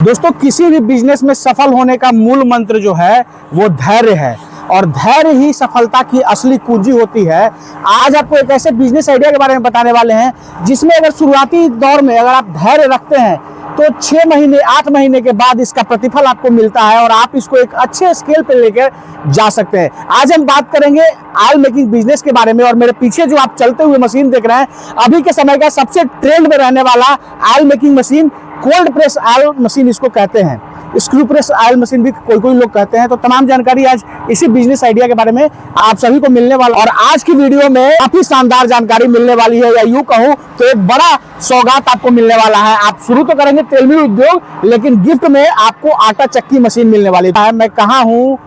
दोस्तों, किसी भी बिजनेस में सफल होने का मूल मंत्र जो है वो धैर्य है और धैर्य ही सफलता की असली कुंजी होती है। आज आपको एक ऐसे बिजनेस आइडिया के बारे में बताने वाले हैं जिसमें अगर शुरुआती दौर में अगर आप धैर्य रखते हैं तो 6 महीने 8 महीने के बाद इसका प्रतिफल आपको मिलता है और आप इसको एक अच्छे स्केल पे लेकर जा सकते हैं। आज हम बात करेंगे ऑयल मेकिंग बिजनेस के बारे में और मेरे पीछे जो आप चलते हुए मशीन देख रहे हैं, अभी के समय का सबसे ट्रेंड में रहने वाला oil making machine, cold press oil machine इसको कहते हैं। स्क्रू प्रेस ऑयल मशीन भी कोई लोग कहते हैं। तो तमाम जानकारी आज इसी बिजनेस आइडिया के बारे में आप सभी को मिलने वाला और आज की वीडियो में काफी शानदार जानकारी मिलने वाली है, या यूं कहूं तो एक बड़ा सौगात आपको मिलने वाला है। आप शुरू तो करेंगे तेल मिल उद्योग, लेकिन गिफ्ट में आपको आटा चक्की मशीन मिलने वाली है। मैं कहाँ हूँ,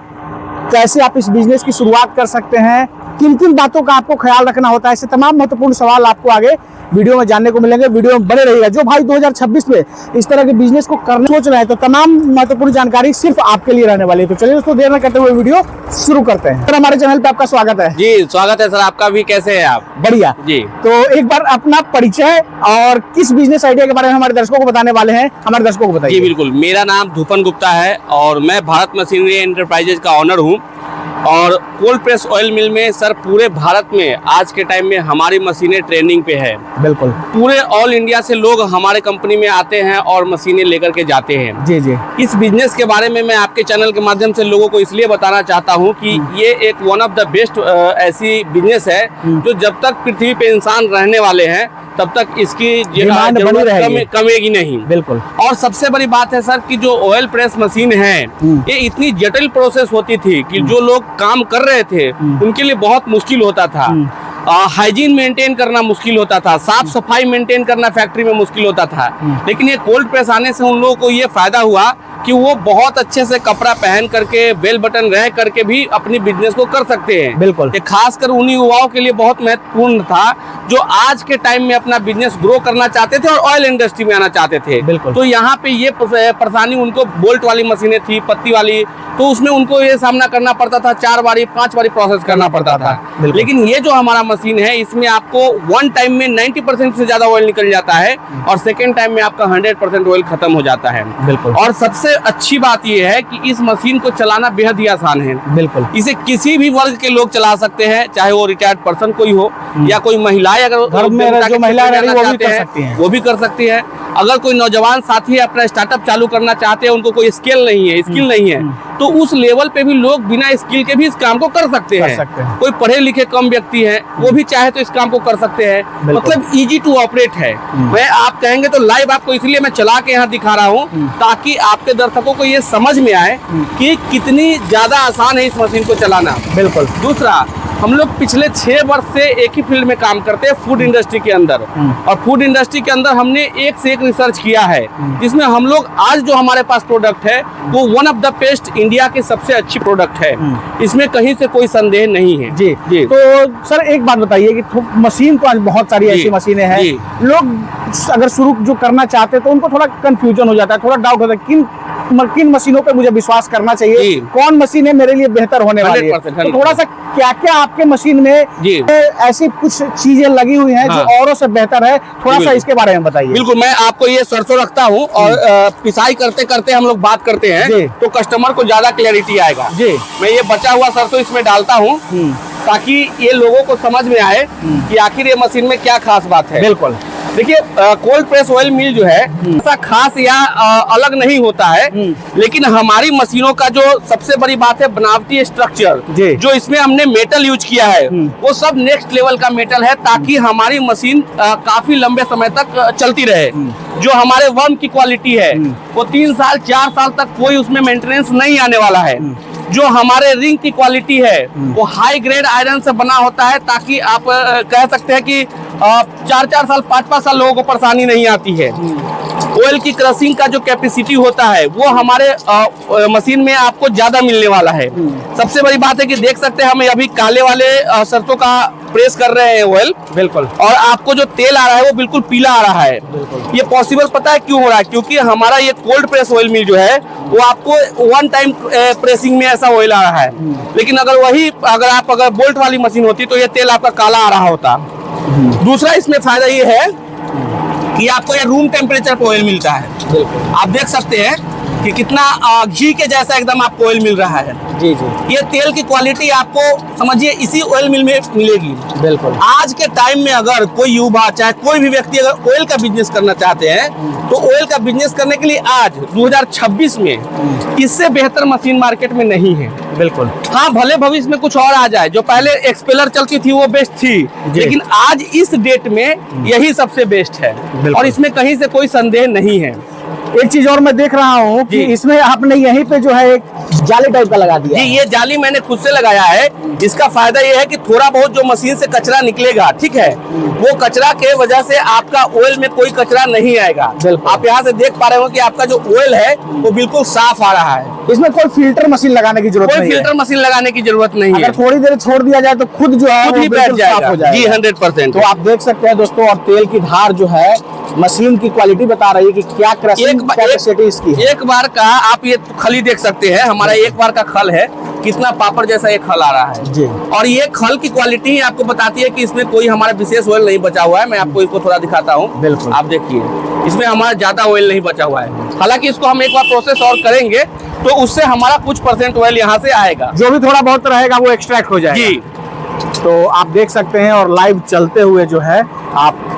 कैसे आप इस बिजनेस की शुरुआत कर सकते हैं, किन किन बातों का आपको ख्याल रखना होता है, ऐसे तमाम महत्वपूर्ण सवाल आपको आगे वीडियो में जानने को मिलेंगे। वीडियो में बने रहिएगा। जो भाई 2026 में इस तरह के बिजनेस को करने सोच रहे हैं तो तमाम महत्वपूर्ण जानकारी सिर्फ आपके लिए रहने वाली है। तो चलिए दोस्तों, देर न करते हुए वीडियो शुरू करते हैं। सर, हमारे चैनल पे आपका स्वागत है। जी स्वागत है सर, आपका भी। कैसे हैं आप? बढ़िया जी। तो एक बार अपना परिचय और किस बिजनेस आइडिया के बारे में हमारे दर्शकों को बताने वाले हैं, हमारे दर्शकों को बताइए। जी बिल्कुल, मेरा नाम धूपन गुप्ता है और मैं भारत मशीनरी एंटरप्राइजेज का ऑनर हूँ। और कोल्ड प्रेस ऑयल मिल में सर पूरे भारत में आज के टाइम में हमारी मशीनें ट्रेनिंग पे है। बिल्कुल, पूरे ऑल इंडिया से लोग हमारे कंपनी में आते हैं और मशीनें लेकर के जाते हैं। जी जी। इस बिजनेस के बारे में मैं आपके चैनल के माध्यम से लोगों को इसलिए बताना चाहता हूं कि ये एक वन ऑफ द बेस्ट ऐसी बिजनेस है जो जब तक पृथ्वी पे इंसान रहने वाले हैं तब तक इसकी जरूरत कमेगी नहीं। बिल्कुल। और सबसे बड़ी बात है सर कि जो ऑयल प्रेस मशीन है ये इतनी जटिल प्रोसेस होती थी कि जो लोग काम कर रहे थे उनके लिए बहुत मुश्किल होता था। हाइजीन मेंटेन करना मुश्किल होता था, साफ सफाई मेंटेन करना फैक्ट्री में मुश्किल होता था। लेकिन ये कोल्ड प्रेस आने से उन लोगों को ये फायदा हुआ कि वो बहुत अच्छे से कपड़ा पहन करके बेल बटन रह करके भी अपनी बिजनेस को कर सकते हैं। बिल्कुल। ये खासकर उन्हीं युवाओं के लिए बहुत महत्वपूर्ण था जो आज के टाइम में अपना बिजनेस ग्रो करना चाहते थे और ऑयल इंडस्ट्री में आना चाहते थे। बिल्कुल। तो यहाँ पे ये परेशानी उनको, बोल्ट वाली मशीनें थी, पत्ती वाली, तो उसमें उनको ये सामना करना पड़ता था, 4 बारी 5 बारी प्रोसेस करना पड़ता था। लेकिन ये जो हमारा मशीन है इसमें आपको वन टाइम में 90% से ज्यादा ऑयल निकल जाता है और सेकेंड टाइम में आपका 100% ऑयल खत्म हो जाता है। बिल्कुल। और सबसे अच्छी बात यह है कि इस मशीन को चलाना बेहद ही आसान है। बिल्कुल। इसे किसी भी वर्ग के लोग चला सकते हैं, चाहे वो रिटायर्ड पर्सन कोई हो या कोई महिलाएं, अगर घर में जो महिला वो भी कर सकती हैं, वो भी कर सकती है। अगर कोई नौजवान साथी अपना स्टार्टअप चालू करना चाहते हैं, उनको कोई स्किल नहीं है, तो उस लेवल पे भी लोग बिना स्किल के भी इस काम को कर सकते हैं। कोई पढ़े लिखे कम व्यक्ति है वो भी चाहे तो इस काम को कर सकते हैं। मतलब इजी टू ऑपरेट है। मैं आप कहेंगे तो लाइव आपको इसलिए मैं चला के यहाँ दिखा रहा हूँ ताकि आपके दर्शकों को ये समझ में आए कि कितनी ज्यादा आसान है इस मशीन को चलाना। बिल्कुल। दूसरा, हम लोग पिछले 6 वर्ष से एक ही फील्ड में काम करते हैं, फूड इंडस्ट्री के अंदर। और फूड इंडस्ट्री के अंदर हमने एक से एक रिसर्च किया है जिसमें हम लोग आज जो हमारे पास प्रोडक्ट है वो one of the best, India की सबसे अच्छी प्रोडक्ट है। इसमें कहीं से कोई संदेह नहीं है। जी जी। तो सर एक बात बताइए कि मशीन तो आज बहुत सारी ऐसी मशीनें हैं, लोग अगर शुरू जो करना चाहते हैं तो उनको थोड़ा कंफ्यूजन हो जाता है, थोड़ा डाउट होता है किन मशीनों पे मुझे विश्वास करना चाहिए, कौन मशीन है मेरे लिए बेहतर होने वाली है। तो थोड़ा सा क्या क्या आपके मशीन में ऐसी कुछ चीजें लगी हुई हैं जो औरों से बेहतर है, थोड़ा सा इसके बारे में बताइए। बिल्कुल, मैं आपको ये सरसों रखता हूँ और पिसाई करते करते हम लोग बात करते हैं तो कस्टमर को ज्यादा क्लैरिटी आएगा। जी, मैं ये बचा हुआ सरसों इसमें डालता हूँ ताकि ये लोगों को समझ में आए कि आखिर ये मशीन में क्या खास बात है। बिल्कुल। देखिए, कोल्ड प्रेस ऑयल मिल जो है ऐसा खास या अलग नहीं होता है, लेकिन हमारी मशीनों का जो सबसे बड़ी बात है बनावटी स्ट्रक्चर, जो इसमें हमने मेटल यूज किया है वो सब नेक्स्ट लेवल का मेटल है ताकि हमारी मशीन काफी लंबे समय तक चलती रहे। जो हमारे वर्म की क्वालिटी है वो 3 साल 4 साल तक कोई उसमें मेंटेनेंस नहीं आने वाला है। जो हमारे रिंग की क्वालिटी है वो हाई ग्रेड आयरन से बना होता है ताकि आप कह सकते हैं कि 4-4 साल 5-5 साल लोगों को परेशानी नहीं आती है। ऑयल की क्रशिंग का जो कैपेसिटी होता है वो हमारे मशीन में आपको ज्यादा मिलने वाला है। सबसे बड़ी बात है कि देख सकते हैं हम अभी काले वाले सरसों का प्रेस कर रहे हैं ऑयल। बिल्कुल। और आपको जो तेल आ रहा है वो बिल्कुल पीला आ रहा है। ये पॉसिबल पता है क्यों हो रहा है? क्योंकि हमारा ये कोल्ड प्रेस ऑयल मिल जो है वो आपको वन टाइम प्रेसिंग में ऐसा ऑयल आ रहा है। लेकिन अगर आप बोल्ट वाली मशीन होती तो ये तेल आपका काला आ रहा होता। दूसरा इसमें फायदा ये है कि आपको ये रूम टेम्परेचर पे ऑयल मिलता है। बिल्कुल, आप देख सकते हैं कि कितना घी के जैसा एकदम आपको ऑयल मिल रहा है। जी जी, ये तेल की क्वालिटी आपको समझिए इसी ऑयल मिल में मिलेगी। बिल्कुल। आज के टाइम में अगर कोई युवा चाहे कोई भी व्यक्ति अगर ऑयल का बिजनेस करना चाहते हैं तो ऑयल का बिजनेस करने के लिए आज 2026 में इससे बेहतर मशीन मार्केट में नहीं है। बिल्कुल, हाँ, भले भविष्य में कुछ और आ जाए, जो पहले एक्सपेलर चलती थी वो बेस्ट थी, लेकिन आज इस डेट में यही सबसे बेस्ट है और इसमें कहीं से कोई संदेह नहीं है। एक चीज और मैं देख रहा हूँ कि इसमें आपने यहीं पे जो है एक जाली टाइप का लगा दिया। जी, ये जाली मैंने खुद से लगाया है। इसका फायदा ये है कि थोड़ा बहुत जो मशीन से कचरा निकलेगा, ठीक है, वो कचरा के वजह से आपका ऑयल में कोई कचरा नहीं आएगा। आप यहाँ से देख पा रहे हो कि आपका जो ऑयल है वो बिल्कुल साफ आ रहा है। इसमें कोई फिल्टर मशीन लगाने की जरूरत नहीं है। कोई फिल्टर मशीन लगाने की जरूरत नहीं है। अगर थोड़ी देर छोड़ दिया जाए तो खुद जो है खुद ही बैठ जाएगा। जी, 100%। तो आप देख सकते हैं दोस्तों, और तेल की धार जो है मशीन की क्वालिटी बता रही है कि क्या क्रशिंग कैपेसिटी इसकी है। एक बार का आप ये खली देख सकते हैं, हमारा एक बार का खल है, कितना पापड़ जैसा ये खल आ रहा है जी। और ये खल की क्वालिटी आपको बताती है कि इसमें कोई हमारा विशेष ऑयल नहीं बचा हुआ है। मैं आपको इसको थोड़ा दिखाता हूँ। बिल्कुल, आप देखिए, इसमें हमारा ज्यादा ऑयल नहीं बचा हुआ है। हालांकि इसको हम एक बार प्रोसेस और करेंगे तो उससे हमारा कुछ % ऑयल यहाँ से आएगा। जो भी थोड़ा बहुत रहेगा वो एक्सट्रैक्ट हो जाएगा। जी, तो आप देख सकते हैं और लाइव चलते हुए जो है आप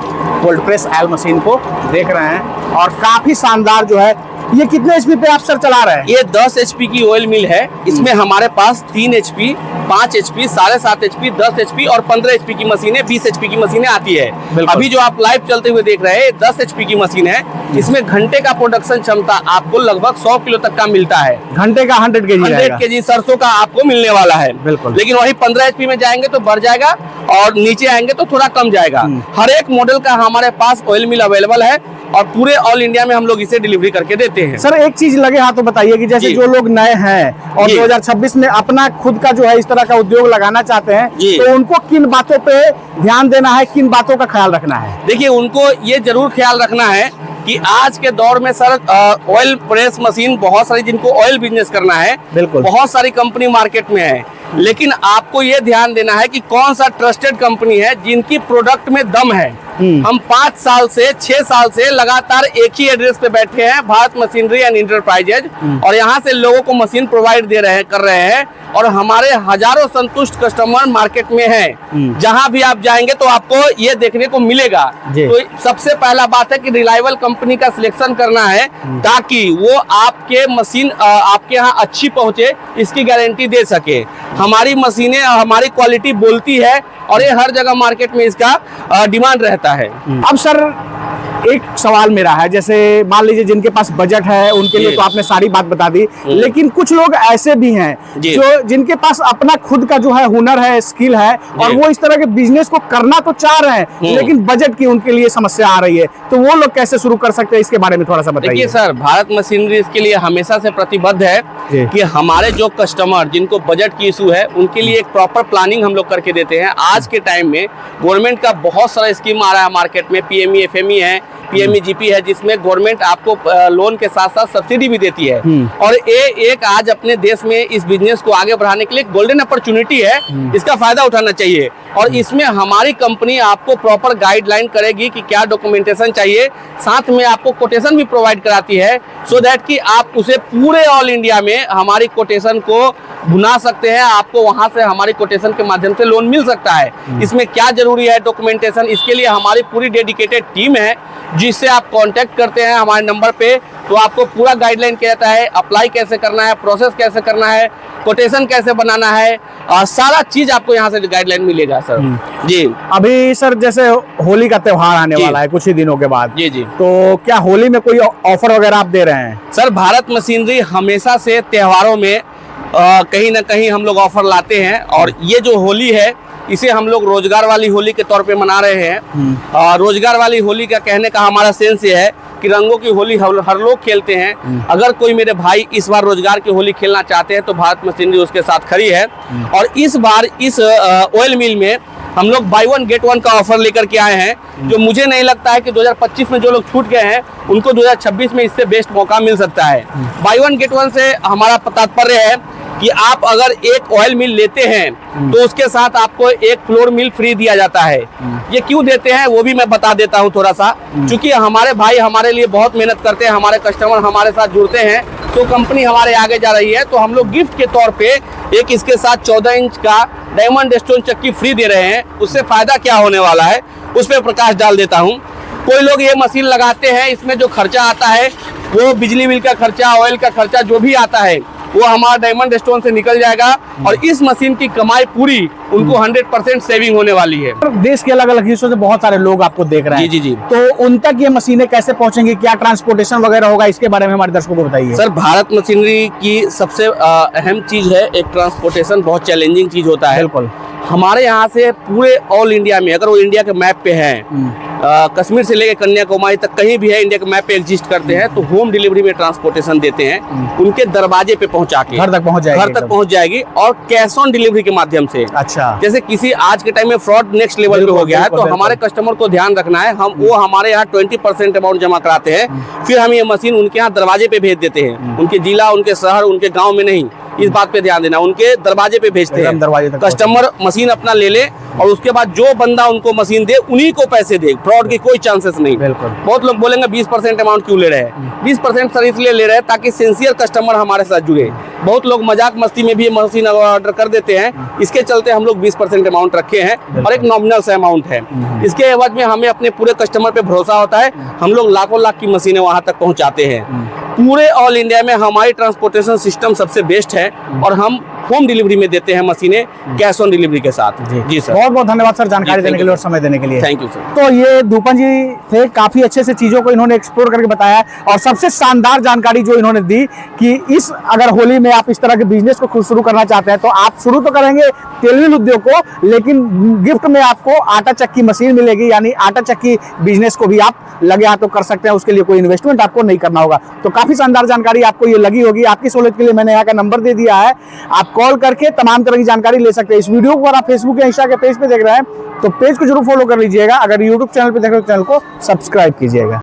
कोल्ड प्रेस ऑयल मशीन को देख रहे हैं और काफी शानदार जो है। ये कितने एचपी पे आप सर चला रहे हैं? ये 10 एचपी की ऑयल मिल है। इसमें हमारे पास 3 एचपी, 5 एचपी, 7.5 एचपी, 10 एचपी और 15 एचपी की मशीनें, 20 एचपी की मशीनें आती है। अभी जो आप लाइव चलते हुए देख रहे हैं 10 एचपी की मशीन है। इसमें घंटे का प्रोडक्शन क्षमता आपको लगभग 100 किलो तक का मिलता है। घंटे का 100 केजी सरसों का आपको मिलने वाला है। बिल्कुल, लेकिन वही 15 एचपी में जाएंगे तो बढ़ जाएगा और नीचे आएंगे तो थोड़ा कम जाएगा। हर एक मॉडल का हमारे पास ऑयल मिल अवेलेबल है और पूरे ऑल इंडिया में हम लोग इसे डिलीवरी करके देते हैं। सर एक चीज लगे हाथ तो बताइए कि जैसे जो लोग नए हैं और 2026 में अपना खुद का जो है इस तरह का उद्योग लगाना चाहते हैं तो उनको किन बातों पे ध्यान देना है, किन बातों का ख्याल रखना है? देखिए, उनको ये जरूर ख्याल रखना है कि आज के दौर में सर ऑयल प्रेस मशीन बहुत सारी, जिनको ऑयल बिजनेस करना है, बिल्कुल, बहुत सारी कंपनी मार्केट में है, लेकिन आपको ये ध्यान देना है कि कौन सा ट्रस्टेड कंपनी है जिनकी प्रोडक्ट में दम है। हम 5 साल से 6 साल से लगातार एक ही एड्रेस पे बैठे हैं, भारत मशीनरी एंड इंटरप्राइजेज, और यहाँ से लोगों को मशीन प्रोवाइड कर रहे हैं और हमारे हजारों संतुष्ट कस्टमर मार्केट में हैं। जहाँ भी आप जाएंगे तो आपको ये देखने को मिलेगा। तो सबसे पहला बात है कि रिलायबल कंपनी का सिलेक्शन करना है ताकि वो आपके मशीन आपके यहाँ अच्छी पहुंचे, इसकी गारंटी दे सके। हमारी मशीनें, हमारी क्वालिटी बोलती है और ये हर जगह मार्केट में इसका डिमांड रहता है। अब सर एक सवाल मेरा है, जैसे मान लीजिए जिनके पास बजट है उनके लिए तो आपने सारी बात बता दी, लेकिन कुछ लोग ऐसे भी हैं जो जिनके पास अपना खुद का जो है हुनर है, स्किल है और वो इस तरह के बिजनेस को करना तो चाह रहे हैं लेकिन बजट की उनके लिए समस्या आ रही है, तो वो लोग कैसे शुरू कर सकते हैं, इसके बारे में थोड़ा सा बताइए। देखिए सर, भारत मशीनरी इसके लिए हमेशा से प्रतिबद्ध है कि हमारे जो कस्टमर जिनको बजट की इशू है उनके लिए एक प्रॉपर प्लानिंग हम लोग करके देते हैं। आज के टाइम में गवर्नमेंट का बहुत सारा स्कीम आ रहा है मार्केट में, PME FME है, PMEGP है, जिसमें गवर्नमेंट आपको लोन के साथ साथ सब्सिडी भी देती है और ये एक आज अपने देश में इस बिजनेस को आगे बढ़ाने के लिए गोल्डन अपॉर्चुनिटी है, इसका फायदा उठाना चाहिए। और इसमें हमारी कंपनी आपको प्रॉपर गाइडलाइन करेगी कि क्या डॉक्यूमेंटेशन चाहिए, साथ में आपको कोटेशन भी प्रोवाइड कराती है सो दैट कि आप उसे पूरे ऑल इंडिया में हमारी कोटेशन को भुना सकते हैं। आपको वहां से हमारी कोटेशन के माध्यम से लोन मिल सकता है। इसमें क्या जरूरी है डॉक्यूमेंटेशन, इसके लिए हमारी पूरी डेडिकेटेड टीम है जिससे आप कांटेक्ट करते हैं हमारे नंबर पे, तो आपको पूरा गाइडलाइन किया जाता है, अप्लाई कैसे करना है, प्रोसेस कैसे करना है, कोटेशन कैसे बनाना है, सारा चीज आपको यहाँ से गाइडलाइन मिलेगा सर। जी, अभी सर जैसे होली का त्योहार आने वाला है कुछ ही दिनों के बाद, जी, तो क्या होली में कोई ऑफर वगैरह आप दे रहे हैं? सर, भारत मशीनरी हमेशा से त्योहारों में कहीं ना कहीं हम लोग ऑफर लाते हैं और ये जो होली है इसे हम लोग रोजगार वाली होली के तौर पे मना रहे हैं। रोजगार वाली होली का कहने का हमारा सेंस ये है कि रंगों की होली हर लोग खेलते हैं। अगर कोई मेरे भाई इस बार रोजगार की होली खेलना चाहते हैं तो भारत मशीनरी उसके साथ खड़ी है। और इस बार इस ऑयल मिल में हम लोग बाई 1 गेट 1 का ऑफर लेकर के आए हैं, जो मुझे नहीं लगता है कि 2025 में जो लोग छूट गए हैं उनको 2026 में इससे बेस्ट मौका मिल सकता है। बाई 1 गेट 1 से हमारा तात्पर्य है कि आप अगर एक ऑयल मिल लेते हैं तो उसके साथ आपको एक फ्लोर मिल फ्री दिया जाता है। ये क्यों देते हैं वो भी मैं बता देता हूँ थोड़ा सा। क्योंकि हमारे भाई हमारे लिए बहुत मेहनत करते हैं, हमारे कस्टमर हमारे साथ जुड़ते हैं, तो कंपनी हमारे आगे जा रही है, तो हम लोग गिफ्ट के तौर पे एक इसके साथ 14 इंच का डायमंड स्टोन चक्की फ्री दे रहे हैं। उससे फायदा क्या होने वाला है उस पर प्रकाश डाल देता हूँ। कोई लोग ये मशीन लगाते हैं, इसमें जो खर्चा आता है वो बिजली बिल का खर्चा, ऑयल का खर्चा जो भी आता है वो हमारा डायमंड स्टोन से निकल जाएगा और इस मशीन की कमाई पूरी उनको 100% सेविंग होने वाली है। देश के अलग अलग हिस्सों से बहुत सारे लोग आपको देख रहे हैं। जी जी जी। तो उन तक ये मशीनें कैसे पहुंचेंगी, क्या ट्रांसपोर्टेशन वगैरह होगा, इसके बारे में हमारे दर्शकों को बताइए। सर, भारत मशीनरी की सबसे अहम चीज है एक ट्रांसपोर्टेशन, बहुत चैलेंजिंग चीज होता है। बिल्कुल। हमारे यहाँ से पूरे ऑल इंडिया में, अगर वो इंडिया के मैप पे है, कश्मीर से लेकर कन्याकुमारी तक कहीं भी है इंडिया के मैप पे एग्जिस्ट करते हैं, तो होम डिलीवरी में ट्रांसपोर्टेशन देते हैं, उनके दरवाजे पे पहुंचा के घर तक पहुंच जाएगी। घर तक पहुंच जाएगी और कैश ऑन डिलीवरी के माध्यम से। अच्छा। जैसे किसी आज के टाइम में फ्रॉड नेक्स्ट लेवल पे हो गया है, तो हमारे कस्टमर को ध्यान रखना है, वो हमारे यहाँ 20% अमाउंट जमा कराते हैं, फिर हम ये मशीन उनके यहाँ दरवाजे पे भेज देते हैं। उनके जिला, उनके शहर, उनके गाँव में नहीं, इस बात पे ध्यान देना, उनके दरवाजे पे भेजते हैं। दरवाजे तक कस्टमर मशीन अपना ले ले और उसके बाद जो बंदा उनको मशीन दे उन्हीं को पैसे दे, फ्रॉड की कोई चांसेस नहीं। बिल्कुल। बहुत लोग बोलेंगे 20% अमाउंट क्यों ले रहे हैं? 20% सर इसलिए ले रहे हैं ताकि सिंसियर कस्टमर हमारे साथ जुड़े। बहुत लोग मजाक मस्ती में भी मशीन ऑर्डर कर देते हैं, इसके चलते हम लोग 20% अमाउंट रखे हैं और एक नॉमिनल सा अमाउंट है। इसके एवज में हमें अपने पूरे कस्टमर पे भरोसा होता है, हम लोग लाखों लाख की मशीनें वहां तक पहुंचाते हैं। पूरे ऑल इंडिया में हमारी ट्रांसपोर्टेशन सिस्टम सबसे बेस्ट है और हम होम डिलीवरी में देते हैं मशीनें कैश ऑन डिलीवरी के साथ। जी सर, बहुत बहुत धन्यवाद सर जानकारी देने के लिए और समय देने के लिए। Thank you sir. तो ये धूपन जी थे, काफी अच्छे से चीजों को इन्होंने एक्सप्लोर करके बताया और सबसे शानदार जानकारी जो इन्होंने दी कि इस अगर होली में आप इस तरह के बिजनेस को खुद शुरू करना चाहते हैं तो आप शुरू तो करेंगे तेल मिल उद्योग को, लेकिन गिफ्ट में आपको आटा चक्की मशीन मिलेगी, यानी आटा चक्की बिजनेस को भी आप लगे हाथों कर सकते हैं, उसके लिए कोई इन्वेस्टमेंट आपको नहीं करना होगा। तो काफी शानदार जानकारी आपको ये लगी होगी। आपकी सहूलियत के लिए मैंने यहाँ का नंबर दे दिया है, आप कॉल करके तमाम तरह की जानकारी ले सकते हैं। इस वीडियो को अगर आप फेसबुक या इंस्टा के पेज पे देख रहे हैं तो पेज को जरूर फॉलो कर लीजिएगा। अगर यूट्यूब चैनल पे देख रहे हो तो चैनल को सब्सक्राइब कीजिएगा।